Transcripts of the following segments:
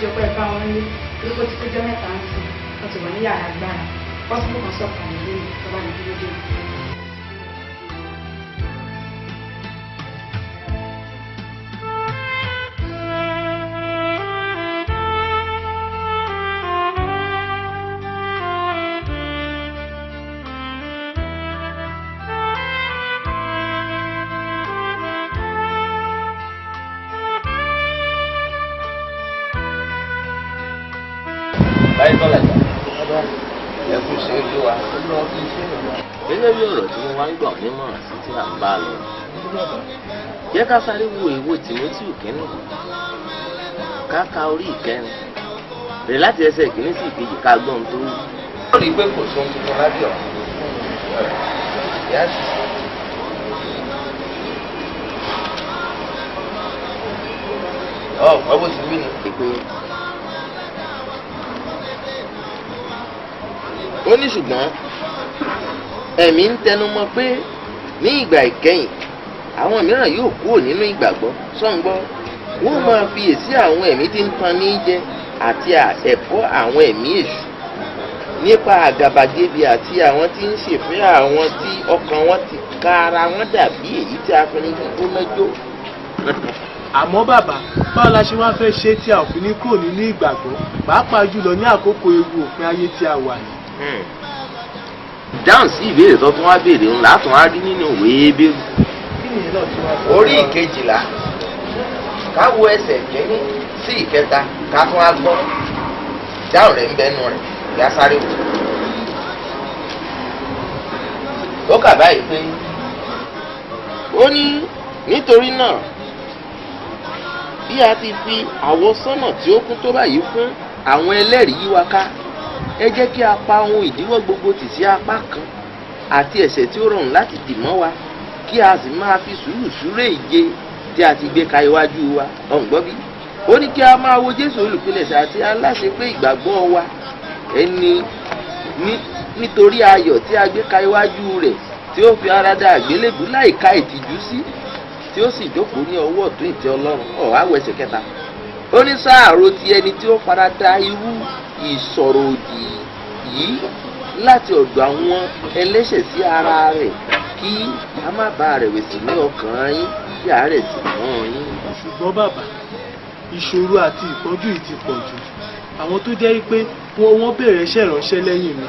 jọ pé ẹ̀ka wọn nílé lóko tí tó jẹ́ mẹ́ta ń sìn wọ́n ti wà ní yàrá agbára pọ́sibú kan sọ̀kan nílé tó bá ní dúró dé. báyìí tọ́lá jà ẹkú ṣe é lé wa. gẹ́gẹ́ bí ọ̀rọ̀ tí mo wá ń gbà nímọ̀ràn sí tí à ń bá lọ jẹ́ ká sáré wo èwo Tímótì kínní ká ka orí ìkẹrin rẹ̀ láti ẹsẹ̀ ìkíní sí ìkejì ká gbọ́n tó wù. ó rí i pé kò sóhun tuntun lábẹ́ ọ̀hún. ọ̀ bó ti wí ni. ó ní ṣùgbọ́n ẹ̀mí ń tẹnumọ́ pé ní ìgbà ìkẹyìn àwọn mìíràn yóò kúrò nínú ìgbàgbọ́ sọ́ngbọ́ wọ́n máa fiyèsí àwọn ẹ̀mí tí ń tan ní jẹ àti ẹ̀kọ́ àwọn ẹ̀mí èṣù nípa àgàbàgebè àti àwọn tí ń ṣèfẹ́ àwọn tí ọkàn wọn ti ka ara wọn dàbí èyí tí a fi ní gbóná jó. àmọ́ bàbá báwo la ṣe wá fẹ́ ṣe tí a ò fi ní kúrò nínú ìgbàgbọ́ pàápàá jùlọ ní àkókò ewu òpin ayé tí a wà yìí. dáhùn sí ìbéèrè tó tún wá béèrè òun látún á rí nínú ìwé Hébérù orí ìkejìlá ká wo ẹsẹ̀ kínní sí ìkẹta ká tún á gbọ́ dáhùn rẹ̀ ń bẹnu rẹ̀ ìyá sáré wò. ó kà báyìí pé ó ní nítorí náà bí a ti fi àwọsánmà tí ó kún tó báyìí fún àwọn ẹlẹ́rìí yí wa ká ẹ jẹ́ kí a pa ohun ìdíwọ́ gbogbo tì sí apá kan àti ẹ̀ṣẹ̀ tí ó rọrùn láti dì mọ́ wa kí a sì máa fi sùúrù súré ìje tí a ti gbé ka iwájú wa ọ̀ǹgbọ́n bí. ó ní kí a máa wo Jésù olùpilẹ̀ṣẹ̀ àti aláṣepé ìgbàgbọ́ wa ẹni nítorí ayọ̀ tí a gbé ka iwájú rẹ̀ tí ó fi ara dá àgbélébùú láìka ìtìjú sí tí ó sì jókòó ní ọwọ́ ọ̀tún ìtẹ́ Ọlọ́run àwọ̀ ẹsẹ̀ kẹta. ó ní sáàrò ti ẹni tí ó fara da irú ìsọ̀rọ̀ òdì yìí láti ọ̀dọ̀ àwọn ẹlẹ́ṣẹ̀ sí ara rẹ̀ kí a má bàa rẹ̀wẹ̀sì ní ọkàn yín kí àárẹ̀ sì mọ́ yín. ṣùgbọ́n bàbá ìṣòro àti ìpọ́njú yìí ti pọ̀ jù àwọn tó jẹ́ pé wọ́n bẹ̀rẹ̀ iṣẹ́ ìránṣẹ́ lẹ́yìn mi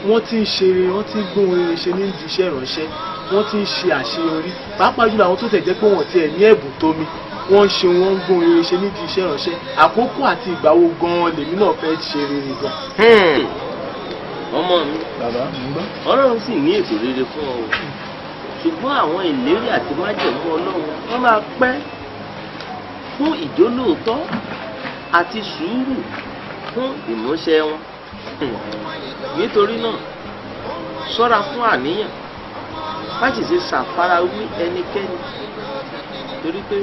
wọ́n ti ń ṣe rere wọ́n ti ń gbóhun rere ṣe ní ìdí iṣẹ́ ìránṣẹ́ wọ́n ti ń ṣe àṣeyọrí pàápàá jùlọ àwọn tó tẹ̀ jẹ́ pé wọ́n tiẹ̀ ní ẹ̀bùn tó mi wọ́n ń ṣe wọ́n ń gbóhun rere ṣe ní ìdí iṣẹ́ ìránṣẹ́ àkókò àti ìgbà wo gan-an lèmi náà fẹ́ ṣe rere gan. ọmọ mi bàbá ń gbọ́. Ọlọ́run sì ní ètò rere fún ọ ṣùgbọ́n àwọn ìlérí àti májẹ̀mú Ọlọ́run wọ́n máa pẹ́ fún ìjólóòtọ́ àti sùúrù fún ìmúṣẹ wọn. nítorí náà ṣọ́ra fún àníyàn má sì ṣe ṣàfarawé ẹnikẹ́ni torí pé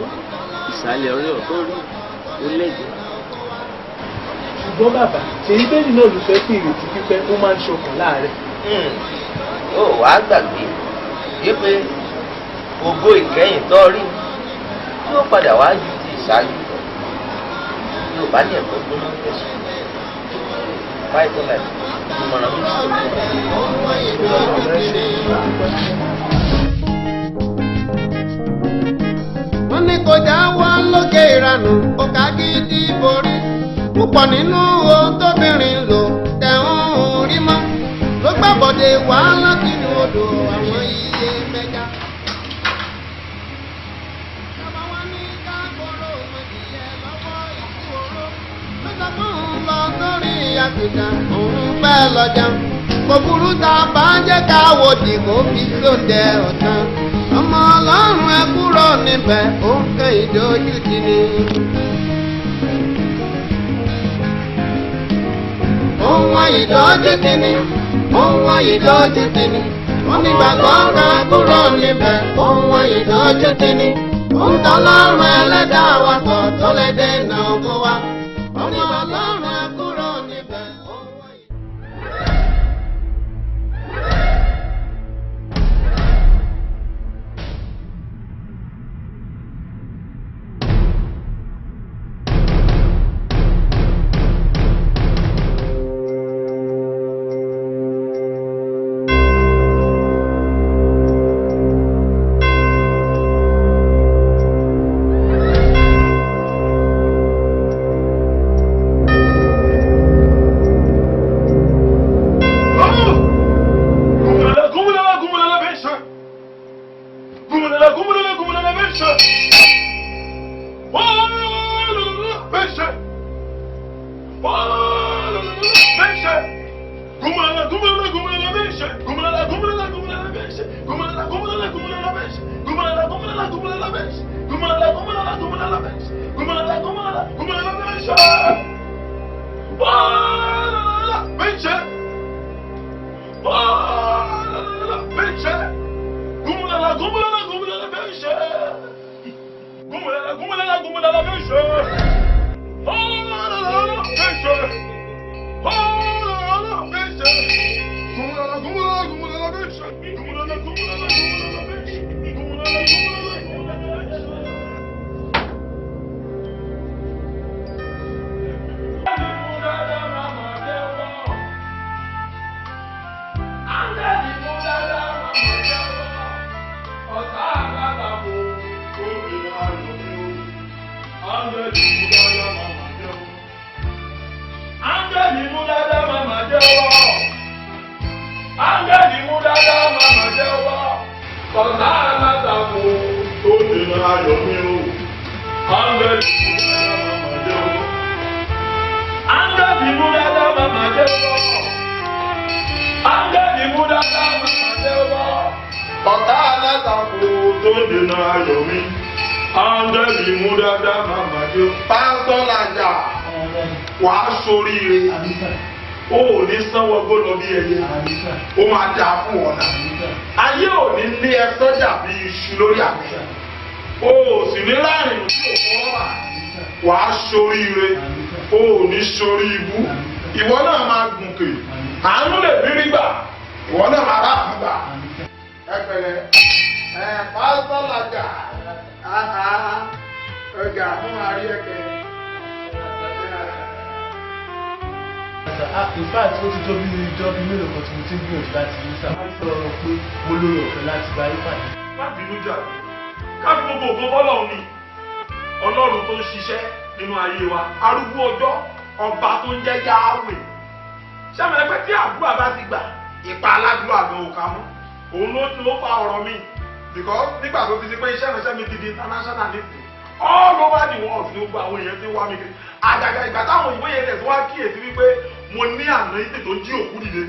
ìsàlẹ̀ ọ̀rẹ́ ọ̀tọ́ rí ó lẹ́jẹ̀. ṣùgbọ́n bàbá ṣèyí bẹ́ẹ̀ náà ló fẹ́ pé ìrètí pípẹ́ ó máa ń ṣọkàn láàárẹ̀. ó wàá gbàgbé wípé ògo ìkẹyìn tó rí yóò padà wá ju ti ìṣáájú lọ yóò bá ní ẹ̀kọ́ gbóná fẹ̀sùn fáìtọ́ láì ìmọ̀ràn mi wọ́n ní kò já wá lókè ìranù kò ká gidi borí púpọ̀ nínú ohun tóbìnrin lò tẹ̀hún rí mọ́ ló gbàbọ̀dé wàhálà kínú odò àwọn iye mẹ́ja. bàbá wa ní káàkóró mọ̀jìyẹ lọ́wọ́ ìṣòro mẹ́ta fún un lọ sórí àgùntàn òun pẹ́ lọ́jà kò burú tá a bá jẹ́ ká wo dìbò bí lóde ọ̀tán ọmọ Ọlọ́run ẹ kúrò níbẹ̀ ó ń ké ìdójútì ni. ohun ìdójútì ni ohun ìdójútì ni wọ́n ní gbàgbọ́ ká kúrò níbẹ̀ ohun ìdójútì ni ohun tọ́lọ́run ẹlẹ́dàá wa kọ̀ tó lè dènà ògo wa wọ́n ní Ọlọ́run ẹ kúrò níbẹ̀. Wàá ṣoríire, ó ò ní sanwó gbọ́dọ̀ bí ẹyẹ, ó máa dáa fún ọ̀nà. Ayé ò ní lé ẹ sọ́jà bí iṣu lórí àgbẹ̀. O ò sì ní láàrin tí ò fọwọ́ bà. Wàá ṣoríire, ó ò ní ṣorí ibú. Ìwọ náà máa gùnkè, àánú lè bí rí gbà, ìwọ náà máa ráàbù gbà. Ẹ pẹ̀lẹ́, pásítọ̀ làjà, ọjà fún àrí ẹ̀kẹ́. In fact, ó ti tó bí mélòó kan tí mo ti ń gbìyànjú láti rí sáà. Wọ́n sọ̀rọ̀ pé mo lórí ọ̀fẹ́ láti bá yí pàdé. Má bínú jà, ká fi gbogbo ògo fọ́lọ́run ni. Ọlọ́run tó ń ṣiṣẹ́ nínú ayé wa, arúgbó ọjọ́, ọba tó ń jẹ́ Yahweh. Ṣẹ́mi ẹgbẹ́ tí àdúrà bá ti gbà, ìpa aládùúrà gan ò ká mọ́. Òun ló fa ọ̀rọ̀ mi. Because nígbà tó ti di pé iṣẹ́ ìránṣẹ́ mi ti di international nifty. All over the world ni gbogbo àwọn èèyàn ti wá mi kiri. Àgàgà ìgbà táwọn òyìnbó yẹn tẹ̀sí wá kíyèsí wípé mo ní àná ìtè tó jí òkú dìde.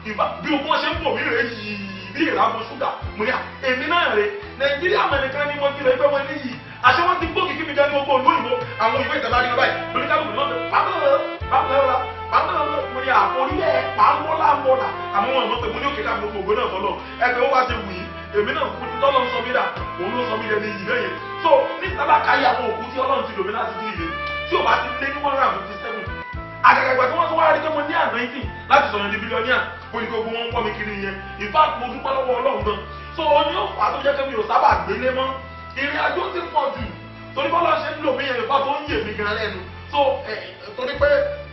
Bí o bọ́ ṣe ń bò mí rè yìí bí ìràbọ̀ ṣúgà mo ní èmi náà rè Nàìjíríà mẹ́nìkan ni mo ti rè pé wọ́n ní yìí. Àṣẹ wọn ti gbókìkí mi jẹ́ ní gbogbo olóyìnbó àwọn òyìnbó ìtẹ̀bá rí báyìí lórí kálukú náà mo ní àforílẹ̀ pàmòlàmọ́là àmọ́ wọn mọ̀ pé mo ní òkè ká gbogbo ògbó náà fọlọ́ ẹgbẹ́ ó wá ṣe wù yìí èmi náà kú ní tọ́lọ́ sọ mí dà òun ló sọ mí dẹni yìí lẹ́yìn so ní tábàkà yà àwọn òkú tí Ọlọ́run ti lò mí láti dín ìyẹn tí ò bá ti lé ní 157 àgàgà ìgbà tí wọ́n tún wá rí pé mo ní anointing láti sọ̀rọ̀ di bílíọ̀nìà bó ní gbogbo wọn ń pọ̀ mi kiri yẹn in fact mo dúpẹ́ lọ́wọ́ Ọlọ́run gan so oní òfò àtúnjẹ́ kẹ́mi ò sábà gbélé mọ́ ìrìn àjò ti pọ̀ jù torí bọ́lá ṣe ń lò mí yẹn nípa tó ń yè mí gan lẹ́nu so torí pé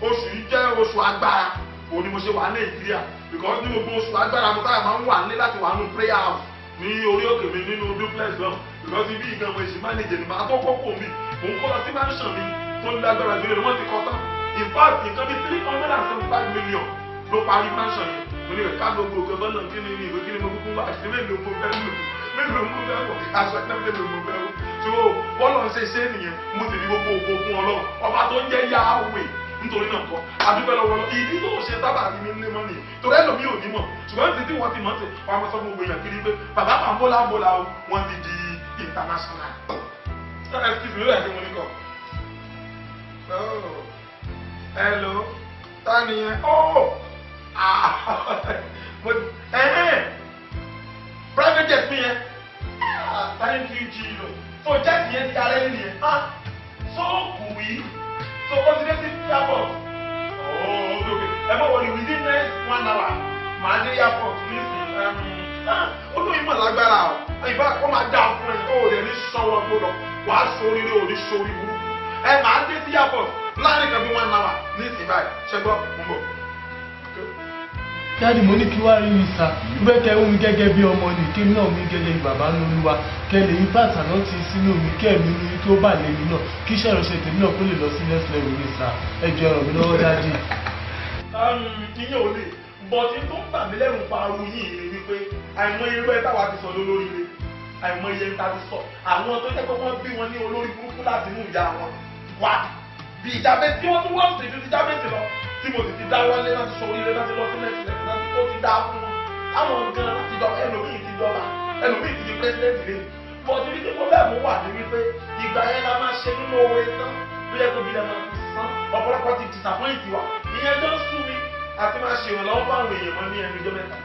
oṣù yìí jẹ́ oṣù agbára òun ni mo ṣe wà ní Nàìjíríà because ní gbogbo oṣù agbára mo táyà máa ń wà ní láti wà nínú prayer house ní orí òkè mi nínú duplex náà because ibi ìgbà mo ṣì manage ní máa tó kókó mi mò ń kó lọ sí mansion mi tó ń lágbára jùlọ wọ́n ti kọ́ tán in fact nǹkan bí 375 million ló parí mansion yẹn mo ní ẹ̀ka gbogbo òkè bọ́ọ̀lù kí ni ìwé kí ni mo kúkú wá àti mélòó mo fẹ́ lò mélòó mo fẹ́ wọ̀ aṣọ ẹ̀ka mélòó mo fẹ́ wọ̀ so bọ́ọ̀lù ń ṣe nìyẹn mo sì ní gbogbo òkú fún Ọlọ́run ọba tó ń jẹ́ Yahweh nítorí náà kọ́ adúpẹ́ lọ́wọ́ lọ ìdí tó ṣe sábà rí mi nílé mọ́ ni torí ẹlòmíì ò ní mọ̀ ṣùgbọ́n ti tí wọ́n ti mọ̀ sí wọn máa sọ fún gbogbo èèyàn kiri pé bàbá kan bọ́lá o wọ́n ti di international. excuse me lóyè tí mo ní kọ́. hello tani yẹn private jet mi yẹn thank you Jesus so jet yẹn ti ara ẹni yẹn so kù yìí. So positive airport. Oh, okay. Everybody within next 1 hour. Màá dé airport nísìnyí. Olóyìn mà lágbára o. Ìbá kọ́ máa dá fún ẹ. O ò lè ní sanwó gbọ́dọ̀. Wàá sórí rẹ̀ ò ní sórí burúkú. Màá dé sí airport láàrin kan bí 1 hour nísìnyí báyìí. Ṣẹ́gbọ́n mo bọ̀. Dáàdì mo ní kí wá rí mi sá gbé kẹ omi gẹ́gẹ́ bí ọmọ ní kí náà mi gẹ́gẹ́ bí bàbá ní Olúwa kẹ lè yí bàtà náà ti sínú mi kí ẹ̀mí mi kí ó bà lé mi náà kí iṣẹ́ ìránṣẹ́ tèmi náà kó lè lọ sí next level mi sá ẹ jọ̀ọ́ ràn mí lọ́wọ́ dáàdì. ìyẹn ò lè bọ̀tí tó ń bà mí lẹ́rù pa aru yìí ni wípé àìmọ̀ irú ẹ̀ táwa ti sọ lórí rẹ̀ àìmọye ń tàbí sọ àwọn tó jẹ́ pé wọ́n bí wọn ní olórí burúkú láti mú ìyá wọn wá bí ìjábẹ́ tí wọ́n tún wọ́n sì ju ìjábẹ́ lọ tí mo sì ti dá wọlé láti sọ oríire láti lọ sí mẹ́sìlẹ̀ láti tó ti dá fún wọn àwọn nǹkan láti dọ̀ ẹlòmíì ti dọ́là ẹlòmíì ti di pẹ́sidẹ́ntì lé bọ́ọ̀dù wípé pọ́blẹ́mù wà ní wípé ìgbà yẹn la máa ṣe nínú owó iná bí ẹ tóbi lẹ́nu san ọ̀pọ̀lọpọ̀ ti disappoint wa ìyẹn tó ń sú mi àti máa ṣe ìrànlọ́wọ́ fáwọn èèyàn mọ́ ní ẹnu ìjọ mẹ́ta.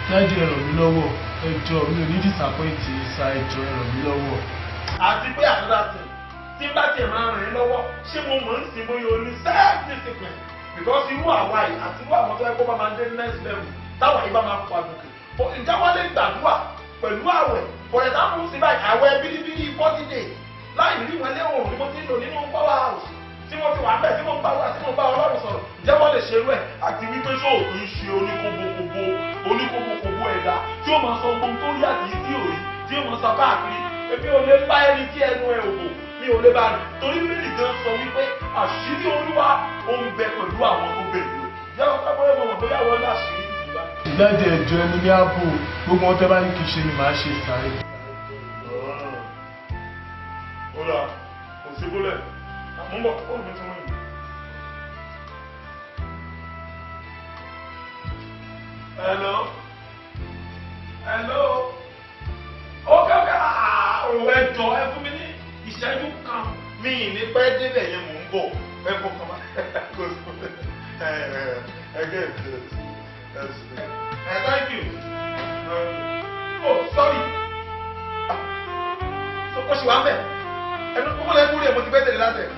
dájú ẹ ràn mí lọ́wọ́ ẹ jọ̀ọ́ mi ò ní disappoint sa ẹ jọ̀ọ́ ẹ ràn mí lọ́wọ́. àti pé àtúndà tì tí bá tiẹ̀ máa ràn yín lọ́wọ́ ṣé mo mọ̀ ń sìn bóyá o ní self discipline because irú àwa yìí àti irú àwọn tó yẹ kó bá máa dé next level táwọn yìí bá máa pọ̀ àgùnkè ìjáwálé gbàdúrà pẹ̀lú àwẹ̀ for example sí báyìí àwẹ̀ bíríbírí 40 days láì rí wọn lé òun ni mo ti ń lò nínú power house tí mo ti wà bẹ́ẹ̀ tí mo bá ọlọ́run sọ̀rọ̀ jẹ́wọ́ lè ṣerú ẹ̀ àti wípé sóòtú ń ṣe oníkóbókóbó ẹ̀dá tí ó máa sọ ohun tó rí àti tí ò rí tí ó máa sọ káàkiri èmi ò lè bá ẹni tí ẹnu ẹ òbò mi ò lè bá rìn torí bíbélì gan sọ wípé àṣírí olúwa ó ń bẹ pẹ̀lú àwọn tó bẹ̀rù o jẹ́wọ́ sábọ́yé mọ̀ bóyá wọ́n ní àṣírí ti bá. ìdájọ́ ẹjọ́ ẹni ní ààbò gbogbo wọn tẹ́ bá ní kí ṣe ni màá ṣe sáré. ó dà kò sí bólẹ̀ àmúbọ̀ ó mi tún wọ̀nyí. hello okay òun ẹjọ ẹ fún mi ní ìṣẹ́jú kan mi ní pẹ́ débẹ̀ yẹn mò ń bọ̀ ẹ fún kan thank you oh sorry ó ṣì wá ń bẹ̀ ẹnu kókó lẹ́kún rí ẹ̀ mo ti bẹ́ẹ̀ tẹ̀lé láti ẹ̀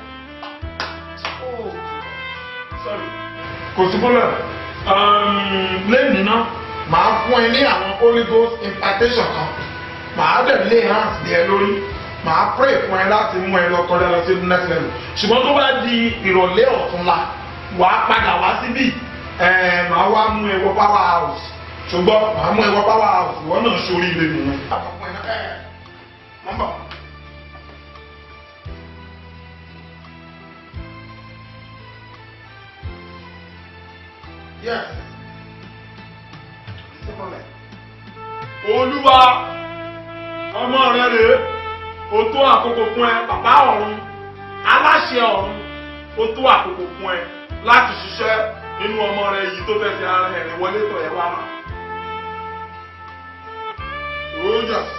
oh sorry kò sí bọ́lá lẹ́yìn náà màá fún ẹ ní àwọn Holy Ghost impartation kan màá dẹ̀ lay hands ní ẹ lórí màá pray fún ẹ láti mú ẹ lọ kọjá lọ sí next level ṣùgbọ́n tó bá di ìrọ̀lẹ́ ọ̀túnla wà á padà wá síbí màá wá mú ẹ wọ power house ṣùgbọ́n màá mú ẹ wọ power house ìwọ náà ṣorí ilé nìyẹn. àpapọ̀ ẹ̀ náà nọ́mbà. Yes. Olúwa ọmọ rẹ rèé o tó àkókò fún ẹ bàbá ọ̀run aláṣẹ ọ̀run o tó àkókò fún ẹ láti ṣiṣẹ́ nínú ọmọ rẹ yìí tó fẹsẹ̀ ara rẹ̀ wọlé tọ̀ ẹ wá. Rogers.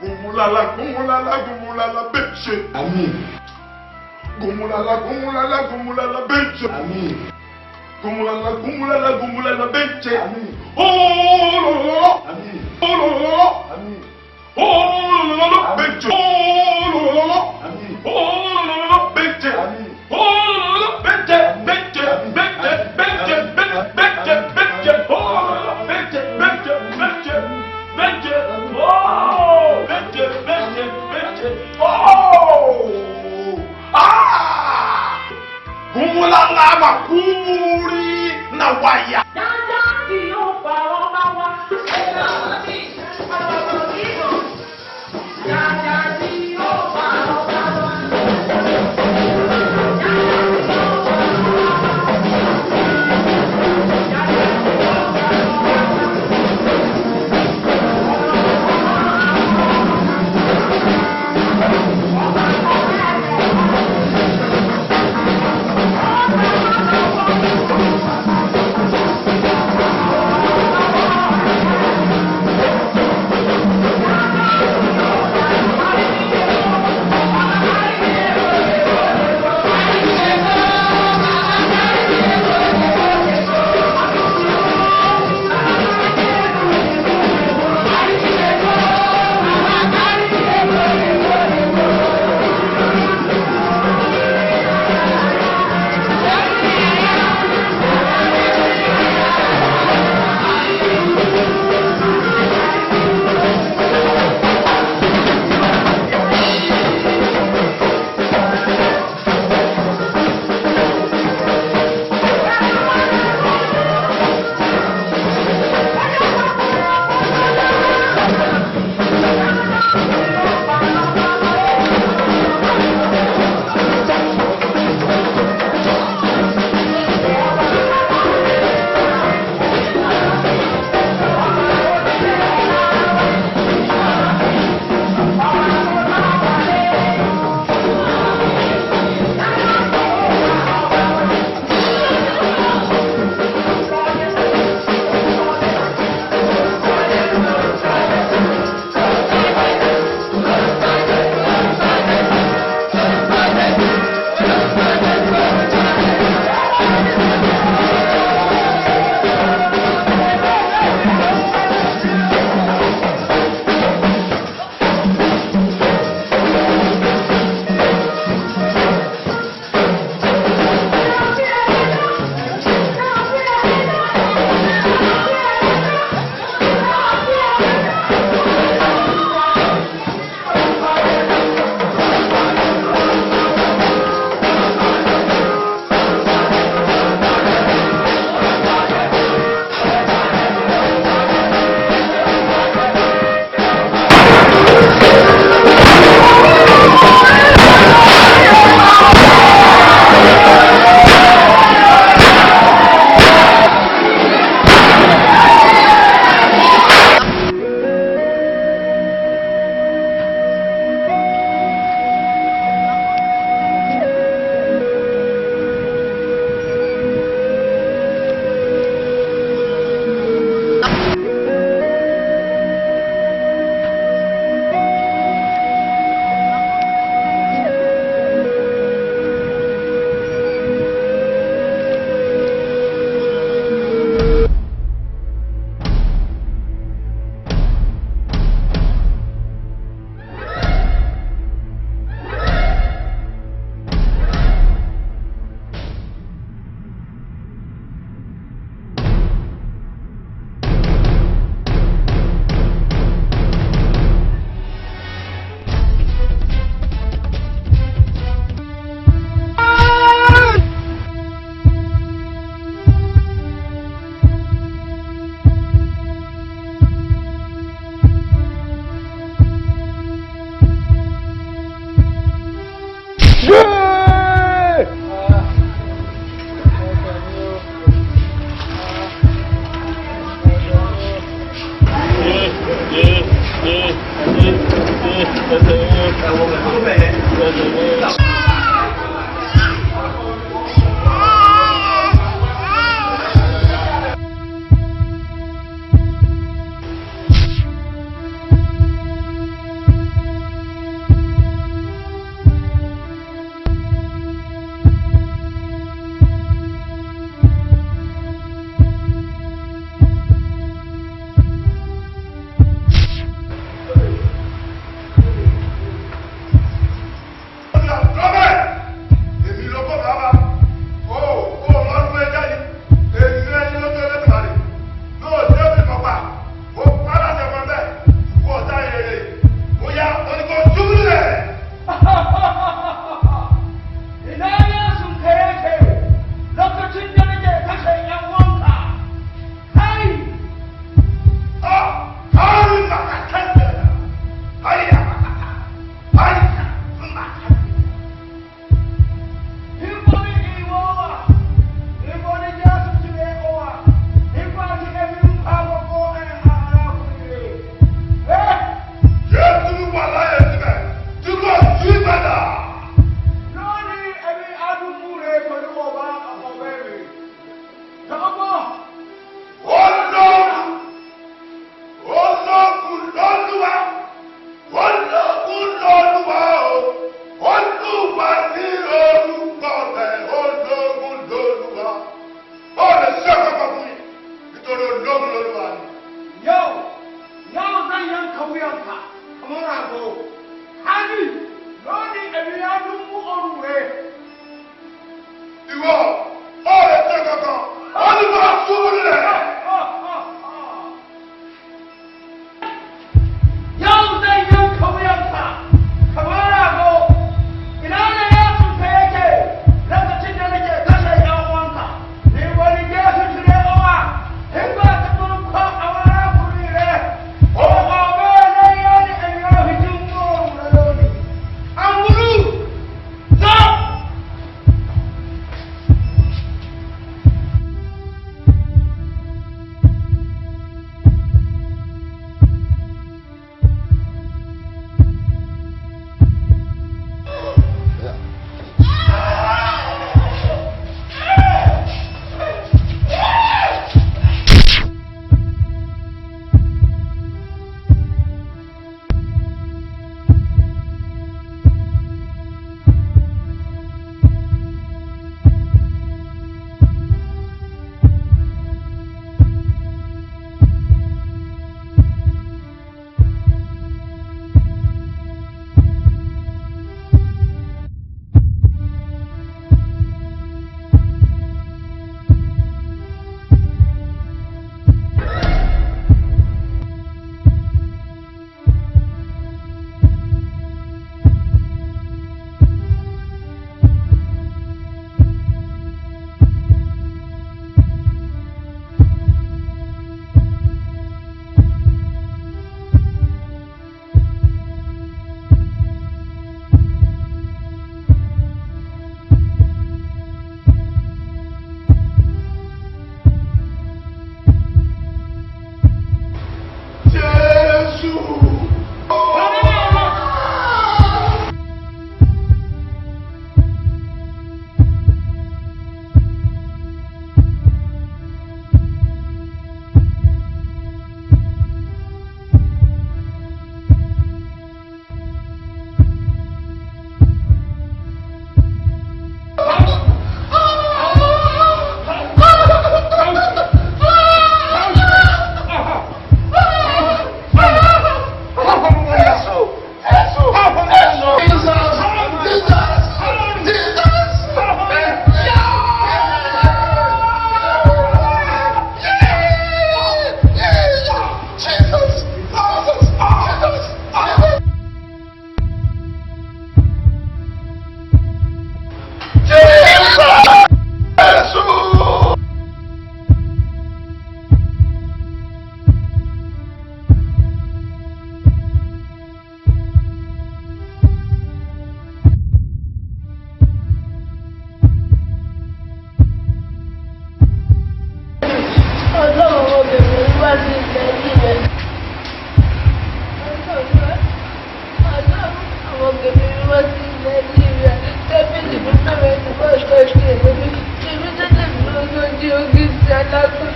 Gumulala bẹ́ẹ̀ṣẹ̀. Àmín. Gumulala bẹ́ẹ̀ṣẹ̀. Àmín. Gumulala bẹ́ẹ̀ṣẹ̀. Àmín. Olololo. Àmín. Olololo. Àmín. Olololo bẹ́ẹ̀ṣẹ̀. Olololo. Àmín. Olololo bẹ́ẹ̀ṣẹ̀. Àmín. Olololo bẹ́ẹ̀ṣẹ̀. Bẹ́ẹ̀ṣẹ̀. Bẹ́ẹ̀ṣẹ̀. Bẹ́ẹ̀ṣẹ̀. Bẹ́ẹ̀ṣẹ̀. Bẹ́ẹ̀ṣẹ̀. Olololo bẹ́ẹ̀ṣẹ̀. Bẹ́ẹ̀ṣẹ̀. Bẹ́ẹ̀ṣẹ̀. Bẹ́ẹ̀ṣẹ̀. Oh! Bẹ́ẹ̀ṣẹ̀. Bẹ́ẹ̀ṣẹ̀. Bẹ́ẹ̀ṣẹ̀. Oh! Ah! Gumulala makuri na waya. Dáadáa kì yóò pa ọba wa. Dáadáa kì yóò pa ọba wa. tèmi ni wọ́n ti ilẹ̀ yìí rẹ̀ tẹ́bílì mi bẹ̀rẹ̀ ní wọ́n sọ sí èmi tèmi tẹ́lẹ̀ mi ló sọ di ogi sí alágbó.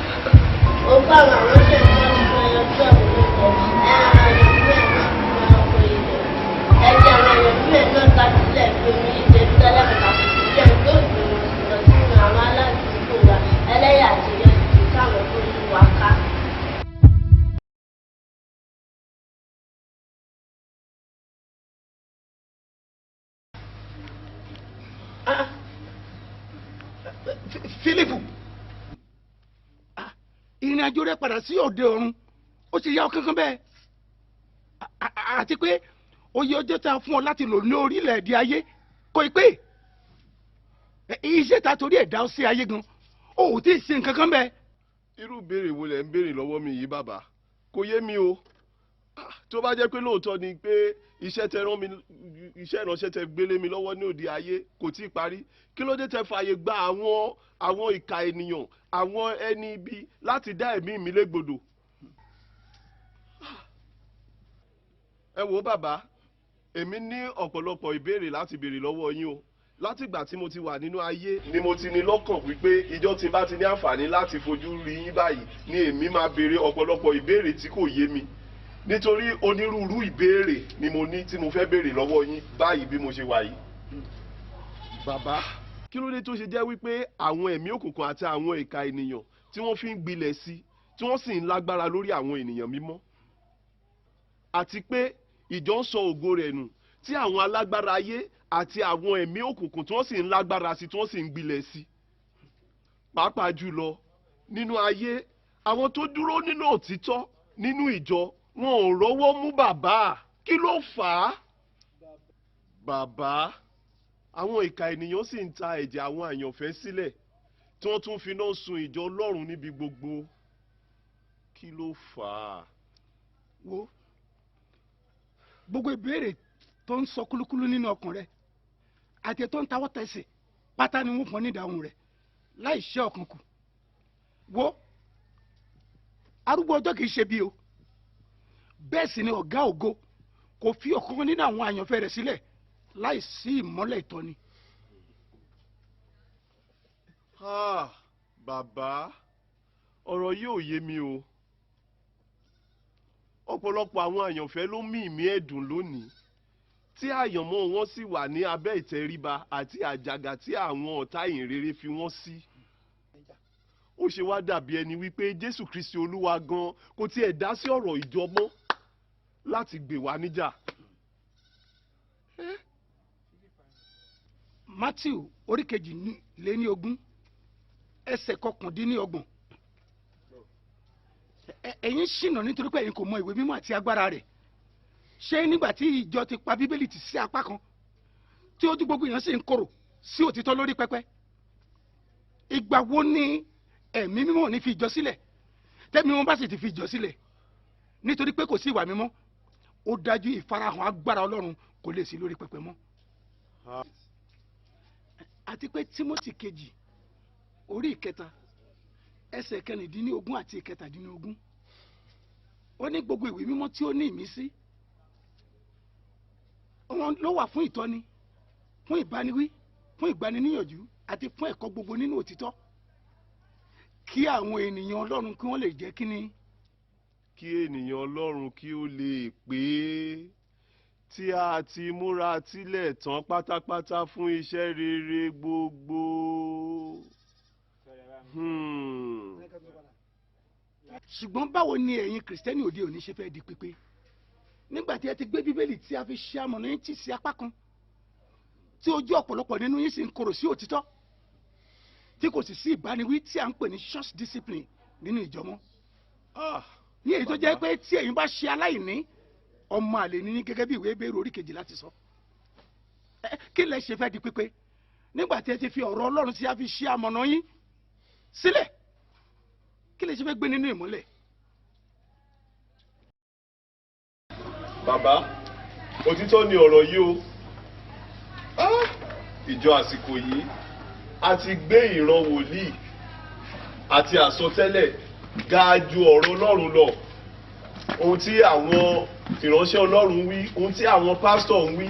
ó bá àwọn ọ̀rẹ́ náà fún ẹyọ tí àwọn olùkọ́ ẹ̀jẹ̀ àwọn èèyàn náà ta sílẹ̀ fún mi ìdèbí tẹ́lẹ̀ mẹ́ta kò sí jẹ́ tó ìgbìmọ̀ lọ sínú àwọn aládùúgbò wa ẹlẹ́yà àti ìyẹn káwọn tó ń wá ká. Fílípù ìrìn àjò rẹ padà sí òde ọ̀run ó ti yá ọ kankan bẹ́ẹ̀ àti pé oyè ọjọ́ tá a fún ọ láti lò ní orílẹ̀-èdè ayé kò ì pé iṣẹ́ ta torí ẹ̀ dá ọ sí ayé gan o ò tí ì ṣe nǹkan kan bẹ́ẹ̀. irú béèrè wo lẹ ń béèrè lọ́wọ́ mi yìí bàbá kò yé mi o tó bá jẹ́ pé lóòótọ́ ni pé iṣẹ́ ìránṣẹ́ tẹ gbélé mi lọ́wọ́ ní òde ayé kò tí ì parí kí ló dé tẹ fààyè gba àwọn ìka ènìyàn àwọn ẹni ibi láti dá ẹ̀mí mi légbodò. ẹ wo bàbá èmi ní ọ̀pọ̀lọpọ̀ ìbéèrè láti béèrè lọ́wọ́ yín o látìgbà tí mo ti wà nínú ayé ni mo ti ní lọ́kàn wípé ìjọ́ tí bá ti ní àǹfààní láti fojú rí yín báyìí ni èmi máa béèrè ọ̀pọ̀lọpọ̀ ìbéèrè tí kò yé mi nítorí onírúurú ìbéèrè ni mo ní tí mo fẹ́ béèrè lọ́wọ́ yín báyìí bí mo ṣe wà yìí. bàbá kí ló dé tó ṣe jẹ́ wípé àwọn ẹ̀mí òkùnkùn àti àwọn ìka ènìyàn tí wọ́n fi ń gbilẹ̀ sí tí wọ́n sì ń lágbára lórí àwọn ènìyàn mímọ́ àti pé ìjọ ń sọ ògo rẹ̀ nù tí àwọn alágbára ayé àti àwọn ẹ̀mí òkùnkùn tí wọ́n sì ń lágbára sí tí wọ́n sì ń gbilẹ̀ sí. pàápàá jùlọ nínú ayé àwọn tó dúró nínú òtítọ́ nínú ìjọ wọn ò rówó mú bàbá kí ló fà á. bàbá àwọn ìka ènìyàn sì ń ta ẹ̀jẹ̀ àwọn àyànfẹ́ sílẹ̀ tí wọ́n tún finá sun ìjọ Ọlọ́run níbi gbogbo kí ló fà á. wo gbogbo ìbéèrè tó ń sọ kúlúkúlú nínú ọkàn rẹ àti tó ń tawọ́ tẹsẹ̀ pátá ni wọ́n fọ́n ní ìdáhùn rẹ̀ láì ṣe ọ̀kan kù. wo arúgbó ọjọ́ kìí ṣe bí o bẹ́ẹ̀ sì ni ọ̀gá ògo kò fi ọ̀kan nínú àwọn àyànfẹ́ rẹ̀ sílẹ̀ láì sí ìmọ́lẹ̀ ìtọ́ni. bàbá ọ̀rọ̀ yìí ò yé mi o ọ̀pọ̀lọpọ̀ àwọn àyànfẹ́ ló mí ìmí ẹ̀dùn lónìí tí àyànmọ́ wọn sì wà ní abẹ́ ìtẹríba àti àjàgà tí àwọn ọ̀tá ìhìnrere fi wọ́n sí. ó ṣe wá dàbí ẹni wípé Jésù Kristi Olúwa gan kò tiẹ̀ dá sí ọ̀rọ̀ ìjọ mọ́ láti gbè wá níjà. Matthew orí 22 ẹsẹ̀ 29 ẹ̀yin ṣìnà nítorí pé ẹ̀yin kò mọ ìwé mímọ́ àti agbára rẹ̀. ṣé nígbà tí ìjọ ti pa bíbélì tì sí apá kan tí ojú gbogbo èèyàn sì ń korò sí òtítọ́ lórí pẹpẹ, ìgbà wo ni ẹ̀mí mímọ́ ní fi ìjọ sílẹ̀? tẹ́mi wọn bá sì ti fi ìjọ sílẹ̀ nítorí pé kò sí ìwà mímọ́, ó dájú ìfarahàn agbára Ọlọ́run kò lè sí lórí pẹpẹ mọ́. àti pé Tímótì 2 orí 3 ẹsẹ̀ 19 àti 17 ó ní gbogbo ìwé mímọ́ tí ó ní ìmísí wọn ló wà fún ìtọ́ni, fún ìbániwí, fún ìgbaniníyànjú àti fún ẹ̀kọ́ gbogbo nínú òtítọ́, kí àwọn ènìyàn Ọlọ́run kí wọ́n lè jẹ́ kíni. kí ènìyàn Ọlọ́run kí ó lè pé tí a ti múra sílẹ̀ tán pátápátá fún iṣẹ́ rere gbogbo. ṣùgbọ́n báwo ni ẹ̀yin kìrìsìtẹ́nì òde òní ṣe fẹ́ di pípé nígbà tí ẹ ti gbé bíbélì tí a fi ṣe amọ̀nà yín tì sí apá kan tí ojú ọ̀pọ̀lọpọ̀ nínú yín sì ń korò sí òtítọ́ tí kò sì sí ìbániwí tí a ń pè ní church discipline nínú ìjọ mọ́. ní èyí tó jẹ́ pé tí ẹ̀yin bá ṣe aláìní ọmọ àlè ní gẹ́gẹ́ bí ìwé Hébérù orí 2 láti sọ. kí lẹ ṣe fẹ́ di pípé nígbà tí ẹ ti fi ọ̀rọ̀ Ọlọ́run tí a fi ṣe amọ̀nà yín sílẹ̀? kí lẹ ṣe fẹ́ gbé nínú ìmọ́lẹ̀? bàbá òtítọ́ ni ọ̀rọ̀ yìí o. ìjọ àsìkò yìí a ti gbé ìran wòlíì àti àsọtẹ́lẹ̀ ga ju ọ̀rọ̀ Ọlọ́run lọ. ohun tí àwọn ìránṣẹ́ Ọlọ́run wí, ohun tí àwọn pásítọ̀ ń wí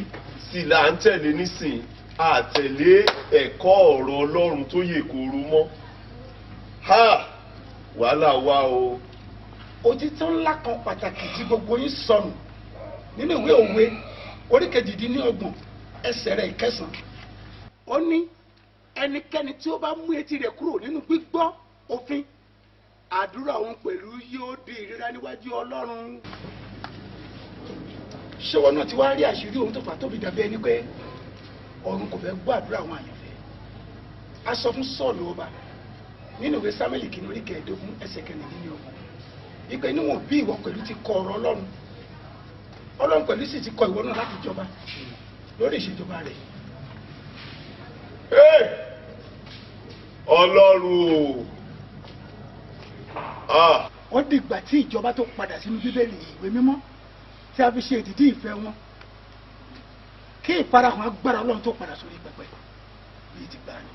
sì là ń tẹ̀lé nísìn àtẹ̀lé ẹ̀kọ́ ọ̀rọ̀ Ọlọ́run tó yè koro mọ́. Wàhálà wà o. Òtítọ́ ńlá kan pàtàkì tí gbogbo yín sọnù nínú ìwé òwe orí kejìdínlọ́gbọ̀n ẹsẹ̀ rẹ̀ ìkẹsàn-án. Ó ní ẹnikẹ́ni tí ó bá mú etí rẹ̀ kúrò nínú gbígbọ́ òfin, àdúrà òun pẹ̀lú yóò di ìríra níwájú Ọlọ́run. Ṣé wọn náà ti wá rí àṣírí ohun tó fà tóbi dàbí ẹni pé ọ̀run kò fẹ́ gbọ́ àdúrà àwọn àyànfẹ́? A sọ fún Sọ́ọ̀lù ọba nínú ìwé Sámúẹ́lì kìíní orí 15 ẹsẹ̀ 19 ìpè níwọ̀n bí ìwọ pẹ̀lú ti kọ ọ̀rọ̀ Ọlọ́run, Ọlọ́run pẹ̀lú sì ti kọ ìwọ náà láti jọba lórí ìṣèjọba rẹ̀. Ọlọ́run o. Ó dìgbà tí ìjọba tó padà sínú Bíbélì ìwé mímọ́ tí a fi ṣe ìdìdí ìfẹ́ wọn kí ìfarahàn agbára Ọlọ́run tó padà sórí pẹpẹ bíi ti gbà ní.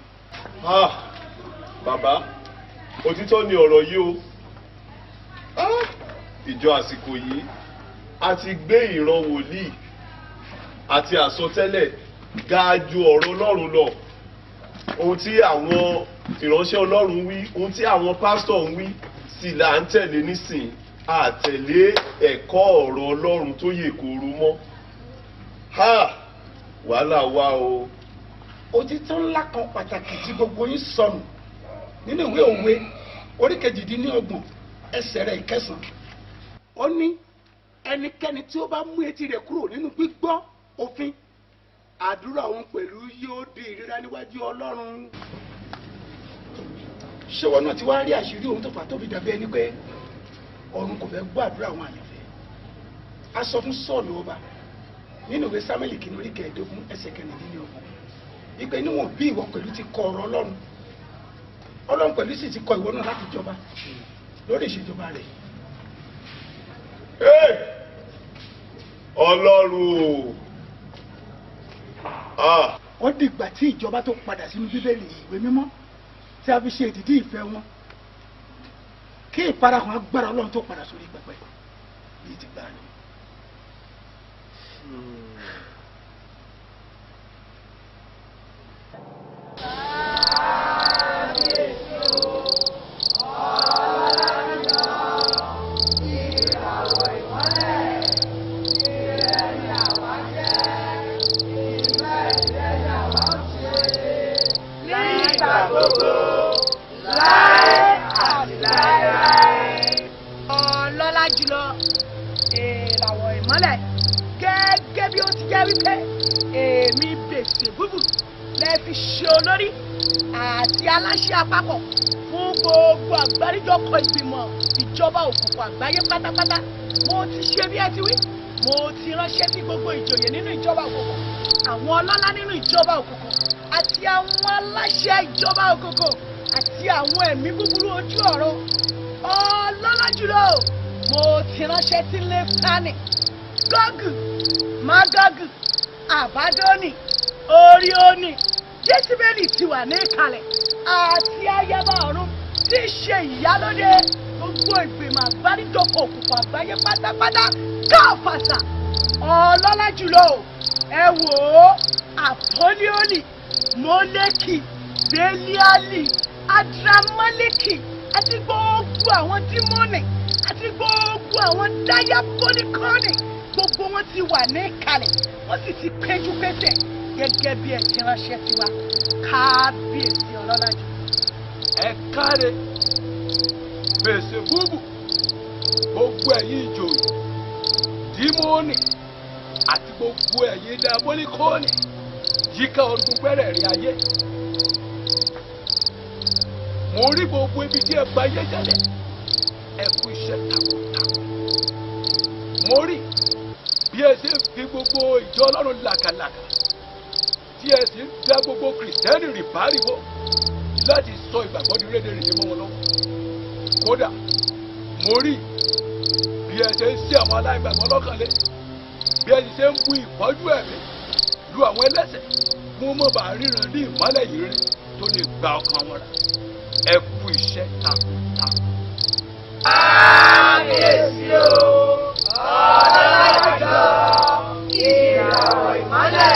Bàbá, òtítọ́ ni ọ̀rọ̀ yìí o. Ìjọ àsìkò yìí a ti gbé ìran wòlíì àti àsọtẹ́lẹ̀ ga ju ọ̀rọ̀ Ọlọ́run lọ. Ohun tí àwọn ìránṣẹ́ Ọlọ́run wí, ohun tí àwọn pásítọ̀ ń wí, sì là ń tẹ̀lé nísìn àtẹ̀lé ẹ̀kọ́ ọ̀rọ̀ Ọlọ́run tó yè koro mọ́. Wàhálà wà o. Òtítọ́ ńlá kan pàtàkì tí gbogbo yín sọnù nínú ìwé òwe orí kejìdínlọ́gbọ̀n ẹsẹ̀ rẹ̀ ìkẹsàn-án. Ó ní ẹnikẹ́ni tí ó bá mú etí rẹ̀ kúrò nínú gbígbọ́ òfin, àdúrà òun pẹ̀lú yóò di ìríra níwájú Ọlọ́run. Ṣé wọn náà ti wá rí àṣírí ohun tó fà tóbi dàbí ẹni pé ọ̀run kò fẹ́ gbọ́ àdúrà àwọn àyànfẹ́? A sọ fún Sọ́ọ̀lù ọba nínú ìwé Sámúẹ́lì kìíní orí 15 ẹsẹ̀ 19 ìpè níwọ̀n bí ìwọ pẹ̀lú ti kọ ọ̀rọ̀ Ọlọ́run, Ọlọ́run pẹ̀lú sì ti kọ ìwọ náà láti jọba lórí ìṣèjọba rẹ̀. Ọlọ́run o. Ó dìgbà tí ìjọba tó padà sínú Bíbélì ìwé mímọ́ tí a fi ṣe ìdìdí ìfẹ́ wọn kí ìfarahàn agbára Ọlọ́run tó padà sórí pẹpẹ bíi ti gbà ní. Ọlọ́lá jùlọ ìràwọ̀ ìmọ́lẹ̀ gẹ́gẹ́ bí ó ti jẹ́ wípé èmi bèsè búbù lẹ fi ṣe olórí àti aláṣẹ àpapọ̀ fún gbogbo àgbáríjọpọ̀ ìgbìmọ̀ ìjọba òkùnkùn àgbáyé pátápátá. Mo ti ṣe bí ẹ ti wí, mo ti ránṣẹ́ sí gbogbo ìjòyè nínú ìjọba òkùnkùn, àwọn ọlọ́lá nínú ìjọba òkùnkùn àti àwọn aláṣẹ ìjọba òkùnkùn àti àwọn ẹ̀mí búburú ojú ọ̀run. Ọlọ́lá jùlọ mo ti ránṣẹ́ sí lẹ́fánì Gógù, Mágógù, Àbádónì, Óríónì, Jésíbélì ti wà ní ìkàlẹ̀ àti ayaba ọ̀run tí í ṣe ìyálóde gbogbo ìgbìmọ̀ àgbáríjọpọ̀ òkùnkùn àgbáyé pátápátá káfàṣà. Ọlọ́lá jùlọ ẹ wò ó, Àpọ́líọ́nì, Mólẹ́kì, Bélíálì, Adramálíkì àti gbogbo àwọn dímọ́nì àti gbogbo àwọn dáyábọ́níkọ́nì, gbogbo wọn ti wà ní ìkàlẹ̀, wọ́n sì ti péjú pésẹ̀ gẹ́gẹ́ bí ẹ ti ránṣẹ́ sí wa. Kábíyèsí ọlọ́lá jù. Ẹ káre bèsè búbù, gbogbo ẹ̀yin ìjòyè, dímọ́nì àti gbogbo ẹ̀yin dáyábọ́níkọ́nì yíká ọdún gbẹ́rẹ̀ rí ayé. Mo rí gbogbo ibi tí ẹ gba ayé jẹ́lẹ̀, ẹ kú iṣẹ́ takuntakun. Mo rí bí ẹ ṣe ń fi gbogbo ìjọ Ọlọ́run làkàlàkà, tí ẹ sì ń dá gbogbo Kìrìsìtẹ́nì rìbárìbọ̀ láti sọ ìgbàgbọ́ di rédèrèdè mọ́ wọn lọ́wọ́. Kódà mo rí bí ẹ ṣe ń ṣí àwọn aláìgbàgbọ́ lọ́kànlé, bí ẹ ṣe ń bu ìfọ́jú ẹ̀mí lu àwọn ẹlẹ́ṣẹ̀ kí wọ́n má bàa ríran ní ìmọ́lẹ̀ yìí rẹ̀ tó lè gba ọkàn wọn rà. Ẹ kú iṣẹ́ takuntakun. Kábíyèsí o, ọlọ́lá jùlọ ìràwọ̀ ìmọ́lẹ̀.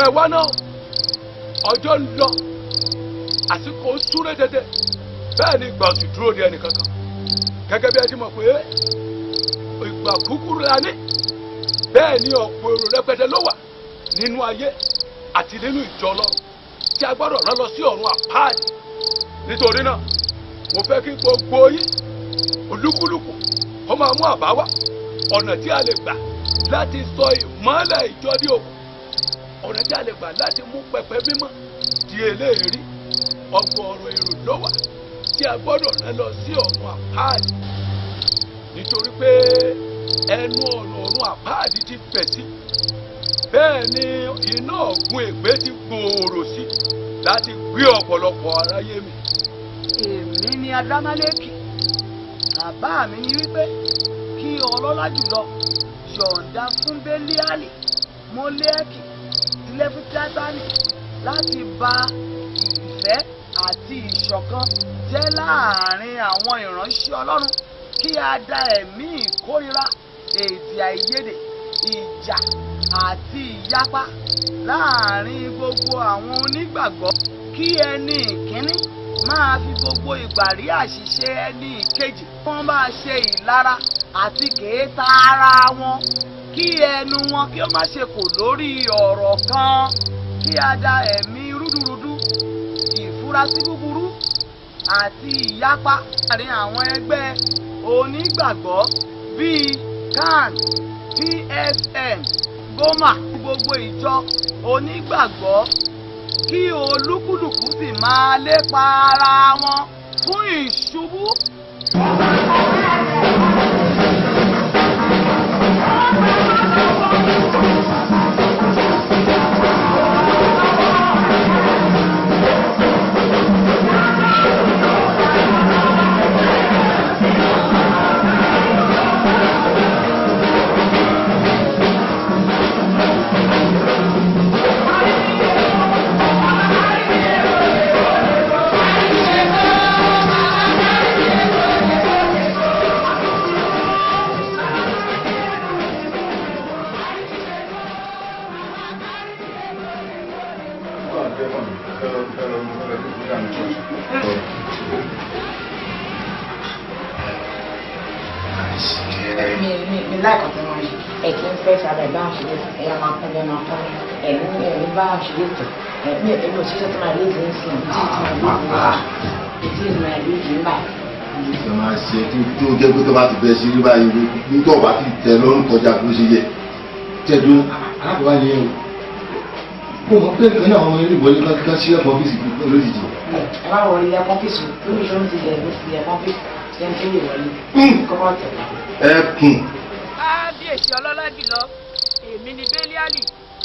ṣùgbọ́n ẹ wá náà ọjọ́ ń lọ àsìkò ń súré dédé bẹ́ẹ̀ ni ìgbà òsì dúró de ẹnìkankan gẹ́gẹ́ bí ẹ ti mọ̀ pé ìgbà kúkúrú la ní bẹ́ẹ̀ ni ọ̀pọ̀ èrò rẹpẹtẹ ló wà nínú ayé àti nínú ìjọ Ọlọ́run tí a gbọ́dọ̀ rán lọ sí ọ̀run àpáàdì. Nítorí náà mo fẹ́ kí gbogbo yín olúkúlùkù kó máa mú àbá wá ọ̀nà tí a lè gbà láti sọ ìmọ́lẹ̀ ìjọ ní òkú, ọ̀nà tí a lè gbà láti mú pẹpẹ mímọ́ di eléèrí. Ọ̀gọ̀ọ̀rọ̀ èrò ló wà tí a gbọ́dọ̀ rán lọ sí ọ̀run àpáàdì nítorí pé ẹnu ọ̀nà ọ̀run àpáàdì ti fẹ̀ sí, bẹ́ẹ̀ ni iná ọ̀gbun ègbé ti gbòòrò sí láti gbé ọ̀pọ̀lọpọ̀ aráyé mi. Èmi ni Adámálékì, bàbá mi ní wípé kí ọlọ́lá jùlọ yọ̀ǹda fún Bélíálì Mólẹ́kì ilé fún Sátánì láti ba ìfẹ́ àti ìṣọ̀kan jẹ́ láàrin àwọn ìránṣẹ́ Ọlọ́run, kí a da ẹ̀mí ìkórira, èdè àìyedè, ìjà àti ìyapa láàrin gbogbo àwọn onígbàgbọ́, kí ẹni ìkíní máa fi gbogbo ìgbà rí àṣìṣe ẹni ìkejì, wọ́n máa ṣe ìlara àti kèéta ara wọn, kí ẹnu wọn kí ó má ṣe kò lórí ọ̀rọ̀ kan, kí a da ẹ̀mí rúdurùdu, ìfurasí búburú àti ìyapa láàrin àwọn ẹgbẹ́ onígbàgbọ́ bíi CAN, PSN, GOMA, gbogbo ìjọ onígbàgbọ́, kí olúkúlùkù sì máa lépa ara wọn fún ìṣubú. tó jẹ́ pé tó bá ti bẹ̀rẹ̀ sí rí báyìí nígbà wà á ti tẹ̀ lọ́rùn kọjá bó ṣe yẹ tẹ̀dú alákọ̀ọ́bá ni ẹ̀rù kó mọ̀ pé ìpínlẹ̀ àwọn eré ìwọlé ká sí ẹ̀kọ́ ọ́fíìsì lójijì. ẹ má wọlé ẹ̀kọ́ ọ́fíìsì lórí ìṣòro ti bẹ̀rẹ̀ ló fi ẹ̀kọ́ ọ́fíìsì ṣe ń tẹ́lẹ̀ wọlé kọ́kọ́ tẹ̀. ẹkùn. Kábíyèsí ọlọ́lá jùlọ, èmi ni Bélíálì,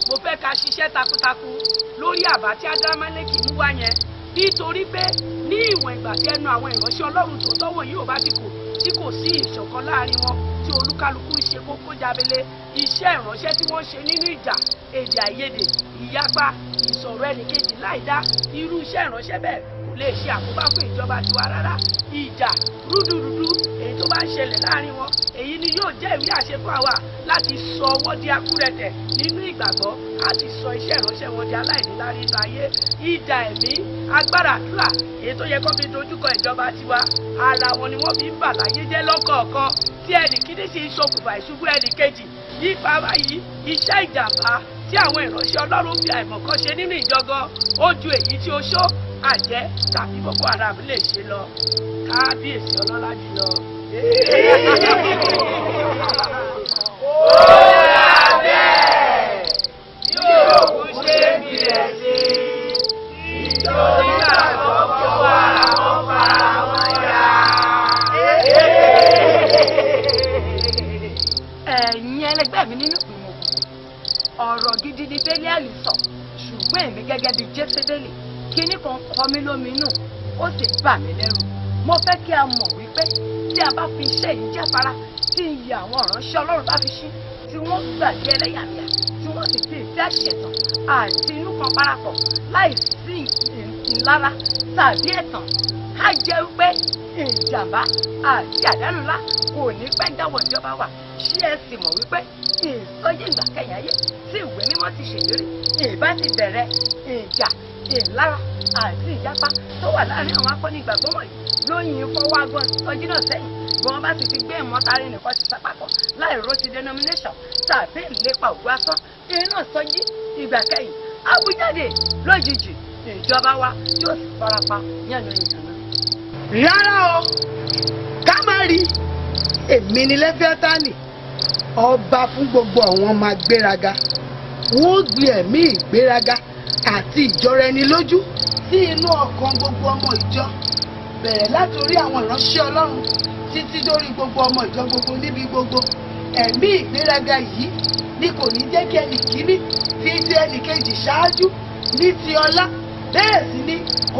mo fẹ́ ká ṣiṣẹ́ takuntakun lórí àbá tí Adámálékì mú wá yẹn, nítorí pé ní ìwọ̀n ìgbà tí ẹnu àwọn ìránṣẹ́ Ọlọ́run tó tọ́wọ̀ yìí ò bá ti kù, tí kò sí ìṣọ̀kan láàrin wọn, tí olúkálukú ń ṣe kókó jábélé, iṣẹ́ ìránṣẹ́ tí wọ́n ṣe nínú ìjà, èdè àìyedè, ìyapa, ìsọ̀rọ̀ ẹnìkejì láìdá, irú iṣẹ́ ìránṣẹ́ bẹ́ẹ̀ kò lè ṣe àkóbá fún ìjọba tiwa rárá. Ìjà rúdurùdu èyí tó bá ń ṣẹlẹ̀ láàrin wọn, èyí ni yóò jẹ́ ìwé àṣẹ fún àwa láti sọ wọ́n di akúrẹ̀tẹ̀ nínú ìgbàgbọ́, àti sọ iṣẹ́ ìránṣẹ́ wọn di aláìníláárí nínú ayé. Idà ẹ̀mí, agbára àdúrà èyí tó yẹ kó fi dojúkọ ìjọba tiwa, ara wọn ni wọ́n fi ń bà láyé jẹ́ lọ́kọ̀ọ̀kan, tí ẹnì kíní sì ń ṣokùnfà ìṣubú ẹnì kejì. Nípa báyìí, iṣẹ́ ìjàmbá tí àwọn ìránṣẹ́ Ọlọ́run fi àìmọ̀kan ṣe nínú ìjọgọ ó ju èyí tí oṣó, àjẹ́ tàbí Boko Haram lè ṣe lọ. Kábíyèsí ọlọ́lá jùlọ. Ó yà bẹ́ẹ̀ tí òkú ṣe ń bilẹ̀ ṣe, ìjọ onígbàgbọ́ fọwọ́ ara wọn fara wọn ya. Ẹ̀yin ẹlẹgbẹ́ mi nínú ìgbìmọ̀ ọ̀rọ̀ gidi ni Bélíálì sọ, ṣùgbọ́n èmi gẹ́gẹ́ bíi Jésébélì, kinní kan kọ mí lóminú, ó sì bà mí lẹ́rù. Mo fẹ́ kí a mọ̀ wípé tí a bá fi iṣẹ́ yìí jáfara, tí iye àwọn ìránṣẹ́ Ọlọ́run bá fi ṣí, tí wọ́n gbàgbé ẹlẹ́yàmẹ̀yà, tí wọ́n sì fi ìfẹ́ àṣetàn àti inú kan parapọ̀ láì sí ìlara tàbí ẹ̀tàn, á jẹ́ wípé ìjàmbá àti àdánù ńlá kò ní pẹ́ dáwọ́ ìjọba wa. Ṣé ẹ sì mọ̀ wípé ìsọjí ìgbà kẹyìn ayé tí ìwé mímọ́ ti ṣèlérí ìbá ti bẹ̀rẹ̀ ìjà ìlara àti ìyapa tó wà láàrin àwọn akọni ìgbàgbọ́ wọ̀nyí ló yin fọwọ́ agbọ́ ìsọjí náà sẹ́yìn bí wọ́n bá sì ti gbé ìmọ̀tara nìkan ti sápapọ̀ láì ro ti denomination tàbí ìlépa ògùn asán iná ìsọjí ìgbà kẹyìn abújáde lójijì ìjọba wa yóò sì farapa yànnà ìyànnà. Rárá o ká má rí èmi ní lẹ́fíátánì ọba fún gbogbo àwọn ọmọ agbéraga wọ́n gbé ẹ̀mí ìgbéraga àti ìjọra ẹni lójú sí inú ọkàn gbogbo ọmọ ìjọ bẹ̀rẹ̀ látòrí àwọn ìránṣẹ́ Ọlọ́run títí dórí gbogbo ọmọ ìjọ gbogbo níbi gbogbo. Ẹ̀mí ìgbéraga yìí ni kò ní jẹ́ kí ẹnì kíní fi ti ẹnì kejì ṣáájú ní ti ọlá, bẹ́ẹ̀ sì ni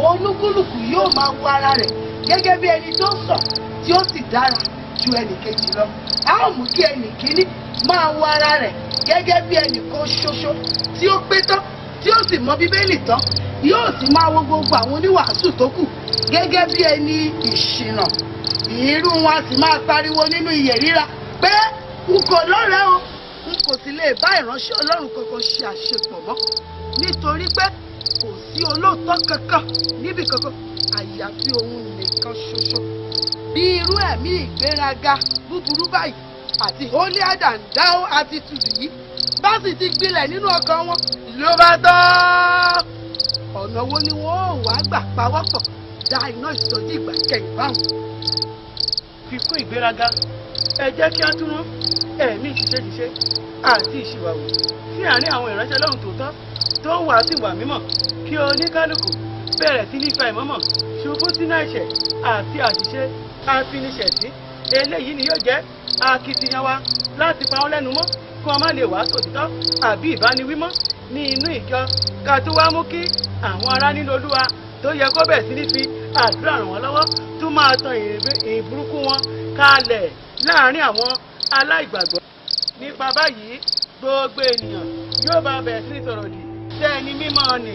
olúkúlùkù yóò máa wo ara rẹ̀ gẹ́gẹ́ bí ẹni tó sàn tí ó sì dára ju ẹnì kejì lọ. A ó mú kí ẹnì kíní máa wo ara rẹ̀ gẹ́gẹ́ bí ẹnì kan ṣoṣo tí ó pé tán tí ó sì mọ Bíbélì tán, yóò sì máa wo gbogbo àwọn oníwàásù tó kù gẹ́gẹ́ bí ẹni ìṣìnà. Irú wọn a sì máa pariwo nínú iyẹ̀ ríra pé n kò lọ́rẹ̀ẹ́ o, n kò sì lè bá ìránṣẹ́ Ọlọ́run kankan ṣe àṣepọ̀ mọ́ nítorí pé kò sí olóòótọ́ kankan níbi kankan àyàfi òun nìkan ṣoṣo. Bí irú ẹ̀mí ìgbéraga búburú báyìí àti holier than thou attitude yìí bá sì ti gbilẹ̀ nínú ọkàn wọn ló bá tán. Ọ̀nà wo ni wọ́n ó wá gbà pawọ́pọ̀ dá iná ìsọjí ìgbà kẹyìn báwọn? Fikún ìgbéraga, ẹ jẹ́ kí á tún rán ẹ̀mí ìṣiṣẹ́ṣiṣẹ́ àti ìṣìwàwù sí àárín àwọn ìránṣẹ́ Ọlọ́run tòótọ́ tó ń wà sí ìwà mímọ́ kí oníkálukú bẹ̀rẹ̀ sí ní fa ìmọ̀mọ̀ ṣubú sínú ẹ̀ṣẹ̀ àti àṣìṣe àfiniṣẹ̀sí. Eléyìí ni yóò jẹ́ akitiyan wa láti pa wọ́n lẹ́nu mọ́ kí wọ́n má lè wàásù òtítọ́ àbí ìbániwímọ́ ní inú ìjọ, ká tó wá mú kí àwọn ará nínú Olúwa tó yẹ kó bẹ̀ sí ní fi àdúrà ràn wọ́n lọ́wọ́ tún máa tan ìburúkú wọn kalẹ̀ láàárín àwọn aláìgbàgbọ́. Nípa báyìí gbogbo ènìyàn yóò bá bẹ̀rẹ̀ sí ní sọ̀rọ̀ dì sẹ́ni mímọ́ nì.